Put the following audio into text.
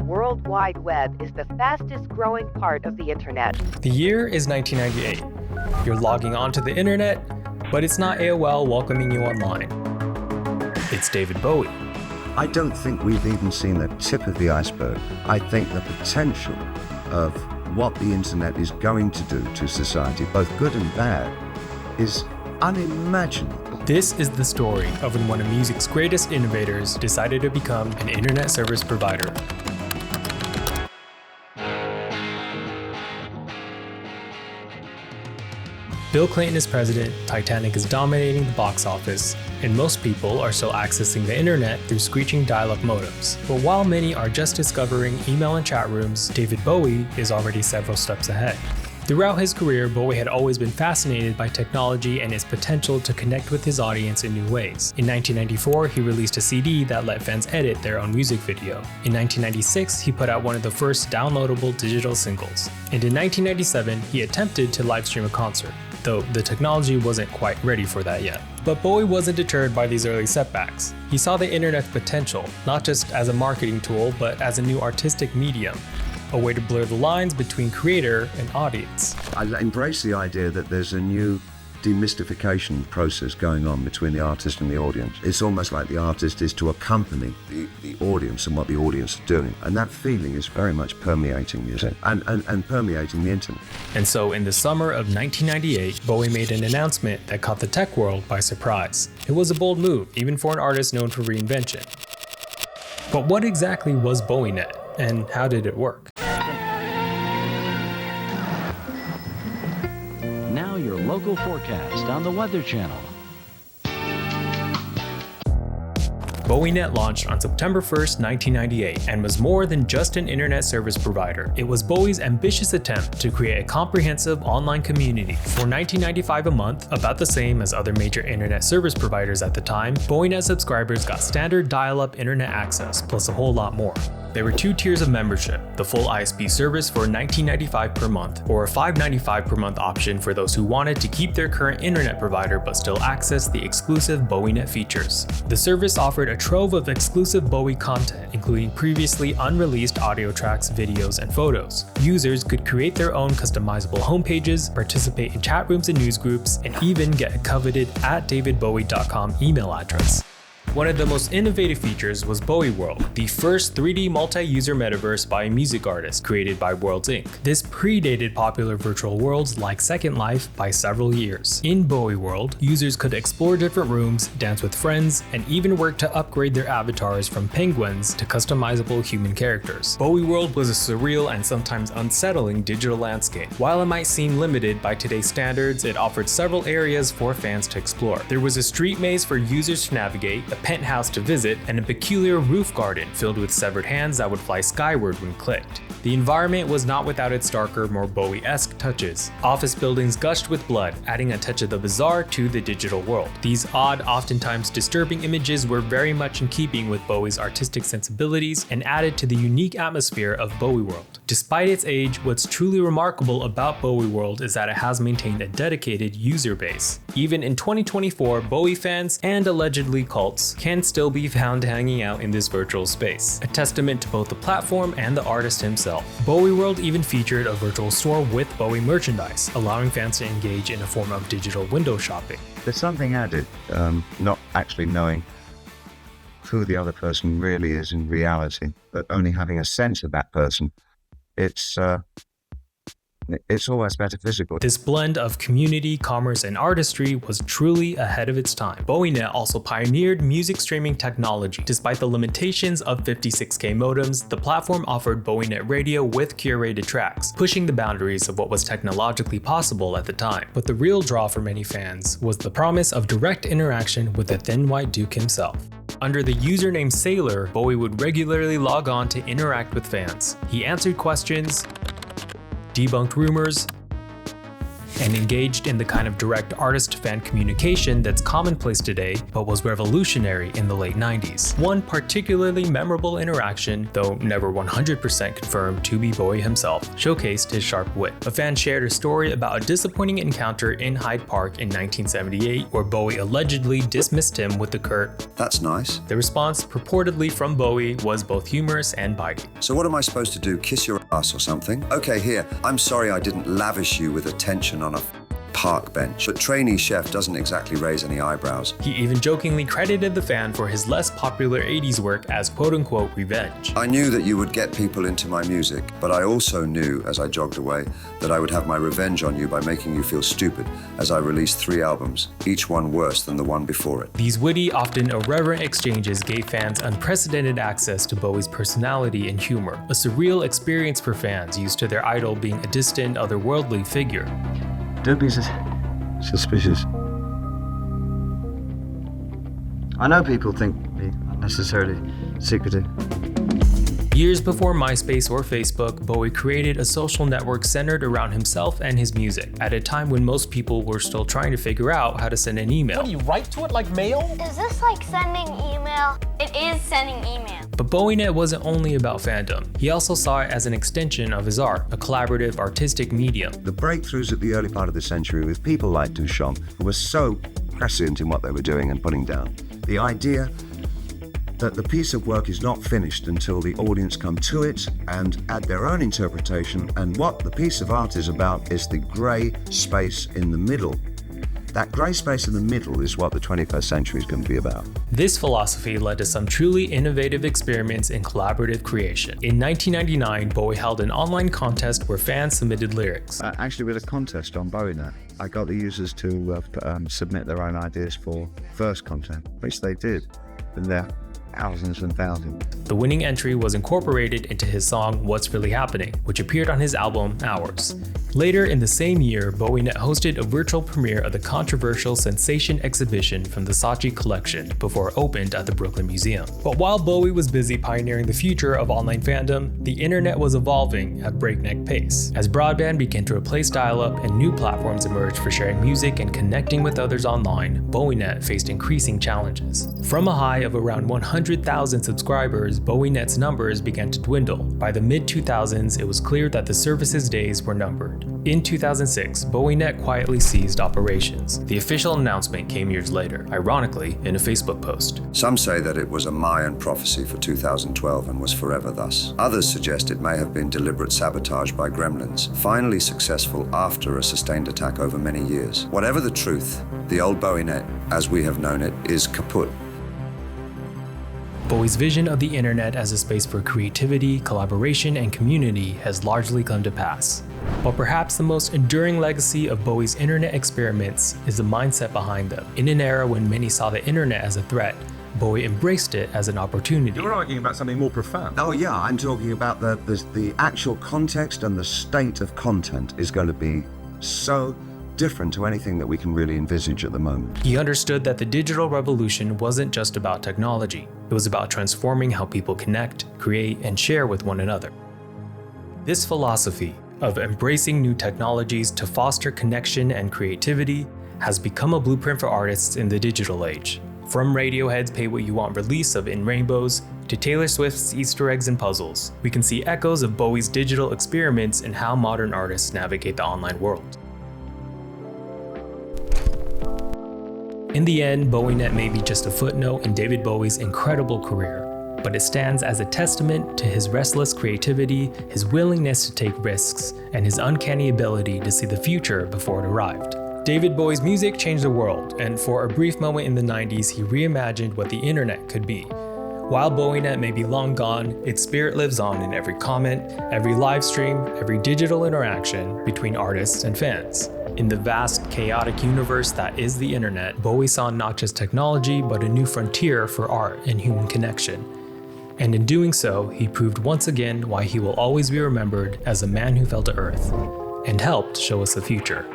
World Wide Web is the fastest growing part of the internet. The year is 1998. You're logging onto the internet, but it's not AOL welcoming you online. It's David Bowie. I don't think we've even seen the tip of the iceberg. I think the potential of what the internet is going to do to society, both good and bad, is unimaginable. This is the story of when one of music's greatest innovators decided to become an internet service provider. Bill Clinton is president, Titanic is dominating the box office, and most people are still accessing the internet through screeching dial-up modems. But while many are just discovering email and chat rooms, David Bowie is already several steps ahead. Throughout his career, Bowie had always been fascinated by technology and its potential to connect with his audience in new ways. In 1994, he released a CD that let fans edit their own music video. In 1996, he put out one of the first downloadable digital singles. And in 1997, he attempted to livestream a concert, though the technology wasn't quite ready for that yet. But Bowie wasn't deterred by these early setbacks. He saw the internet's potential, not just as a marketing tool, but as a new artistic medium, a way to blur the lines between creator and audience. I embrace the idea that there's a new demystification process going on between the artist and the audience. It's almost like the artist is to accompany the audience and what the audience is doing. And that feeling is very much permeating music and permeating the internet. And so in the summer of 1998, Bowie made an announcement that caught the tech world by surprise. It was a bold move, even for an artist known for reinvention. But what exactly was BowieNet, and how did it work? Now your local forecast on the Weather Channel. BowieNet launched on September 1st, 1998, and was more than just an internet service provider. It was Bowie's ambitious attempt to create a comprehensive online community. For $19.95 a month, about the same as other major internet service providers at the time, BowieNet subscribers got standard dial-up internet access, plus a whole lot more. There were two tiers of membership, the full ISP service for $19.95 per month, or a $5.95 per month option for those who wanted to keep their current internet provider but still access the exclusive BowieNet features. The service offered a trove of exclusive Bowie content, including previously unreleased audio tracks, videos, and photos. Users could create their own customizable homepages, participate in chat rooms and news groups, and even get a coveted @davidbowie.com email address. One of the most innovative features was BowieWorld, the first 3D multi-user metaverse by a music artist created by Worlds Inc. This predated popular virtual worlds like Second Life by several years. In BowieWorld, users could explore different rooms, dance with friends, and even work to upgrade their avatars from penguins to customizable human characters. BowieWorld was a surreal and sometimes unsettling digital landscape. While it might seem limited by today's standards, it offered several areas for fans to explore. There was a street maze for users to navigate, a penthouse to visit, and a peculiar roof garden filled with severed hands that would fly skyward when clicked. The environment was not without its darker, more Bowie-esque touches. Office buildings gushed with blood, adding a touch of the bizarre to the digital world. These odd, oftentimes disturbing images were very much in keeping with Bowie's artistic sensibilities and added to the unique atmosphere of BowieWorld. Despite its age, what's truly remarkable about BowieWorld is that it has maintained a dedicated user base. Even in 2024, Bowie fans and allegedly cults can still be found hanging out in this virtual space, a testament to both the platform and the artist himself. BowieWorld even featured a virtual store with Bowie merchandise, allowing fans to engage in a form of digital window shopping. There's something added, not actually knowing who the other person really is in reality, but only having a sense of that person. It's almost metaphysical. This blend of community, commerce, and artistry was truly ahead of its time. BowieNet also pioneered music streaming technology. Despite the limitations of 56K modems, the platform offered BowieNet radio with curated tracks, pushing the boundaries of what was technologically possible at the time. But the real draw for many fans was the promise of direct interaction with the Thin White Duke himself. Under the username Sailor, Bowie would regularly log on to interact with fans. He answered questions, debunked rumors, and engaged in the kind of direct artist-to-fan communication that's commonplace today, but was revolutionary in the late 90s. One particularly memorable interaction, though never 100% confirmed to be Bowie himself, showcased his sharp wit. A fan shared a story about a disappointing encounter in Hyde Park in 1978, where Bowie allegedly dismissed him with the curt, "That's nice." The response, purportedly from Bowie, was both humorous and biting. "So what am I supposed to do, kiss your ass or something? Okay, here, I'm sorry I didn't lavish you with attention on a park bench, but trainee chef doesn't exactly raise any eyebrows." He even jokingly credited the fan for his less popular 80s work as quote-unquote revenge. "I knew that you would get people into my music, but I also knew, as I jogged away, that I would have my revenge on you by making you feel stupid as I released 3 albums, each one worse than the one before it." These witty, often irreverent exchanges gave fans unprecedented access to Bowie's personality and humor, a surreal experience for fans used to their idol being a distant, otherworldly figure. Don't be suspicious. I know people think me unnecessarily secretive. Years before MySpace or Facebook, Bowie created a social network centered around himself and his music, at a time when most people were still trying to figure out how to send an email. What do you write to it like mail? Is this like sending email? It is sending email. But BowieNet wasn't only about fandom. He also saw it as an extension of his art, a collaborative artistic medium. The breakthroughs at the early part of the century with people like Duchamp, who were so prescient in what they were doing and putting down. The idea that the piece of work is not finished until the audience come to it and add their own interpretation, and what the piece of art is about is the grey space in the middle. That grey space in the middle is what the 21st century is going to be about. This philosophy led to some truly innovative experiments in collaborative creation. In 1999, Bowie held an online contest where fans submitted lyrics. Actually, with a contest on BowieNet, I got the users to submit their own ideas for verse content, which they did. And they're thousands and thousands. The winning entry was incorporated into his song What's Really Happening, which appeared on his album Hours. Later in the same year, BowieNet hosted a virtual premiere of the controversial Sensation exhibition from the Saatchi collection before it opened at the Brooklyn Museum. But while Bowie was busy pioneering the future of online fandom, the internet was evolving at breakneck pace. As broadband began to replace dial-up and new platforms emerged for sharing music and connecting with others online, BowieNet faced increasing challenges. From a high of around 100,000 subscribers, BowieNet's numbers began to dwindle. By the mid-2000s, it was clear that the service's days were numbered. In 2006, BowieNet quietly ceased operations. The official announcement came years later, ironically, in a Facebook post. Some say that it was a Mayan prophecy for 2012 and was forever thus. Others suggest it may have been deliberate sabotage by gremlins, finally successful after a sustained attack over many years. Whatever the truth, the old BowieNet, as we have known it, is kaput. Bowie's vision of the internet as a space for creativity, collaboration, and community has largely come to pass. But perhaps the most enduring legacy of Bowie's internet experiments is the mindset behind them. In an era when many saw the internet as a threat, Bowie embraced it as an opportunity. You're arguing about something more profound. Oh yeah, I'm talking about the actual context and the state of content is going to be so different to anything that we can really envisage at the moment. He understood that the digital revolution wasn't just about technology. It was about transforming how people connect, create, and share with one another. This philosophy of embracing new technologies to foster connection and creativity has become a blueprint for artists in the digital age. From Radiohead's Pay What You Want release of In Rainbows to Taylor Swift's Easter eggs and puzzles, we can see echoes of Bowie's digital experiments in how modern artists navigate the online world. In the end, BowieNet may be just a footnote in David Bowie's incredible career, but it stands as a testament to his restless creativity, his willingness to take risks, and his uncanny ability to see the future before it arrived. David Bowie's music changed the world, and for a brief moment in the 90s, he reimagined what the internet could be. While BowieNet may be long gone, its spirit lives on in every comment, every live stream, every digital interaction between artists and fans. In the vast, chaotic universe that is the internet, Bowie saw not just technology, but a new frontier for art and human connection. And in doing so, he proved once again why he will always be remembered as a man who fell to earth and helped show us the future.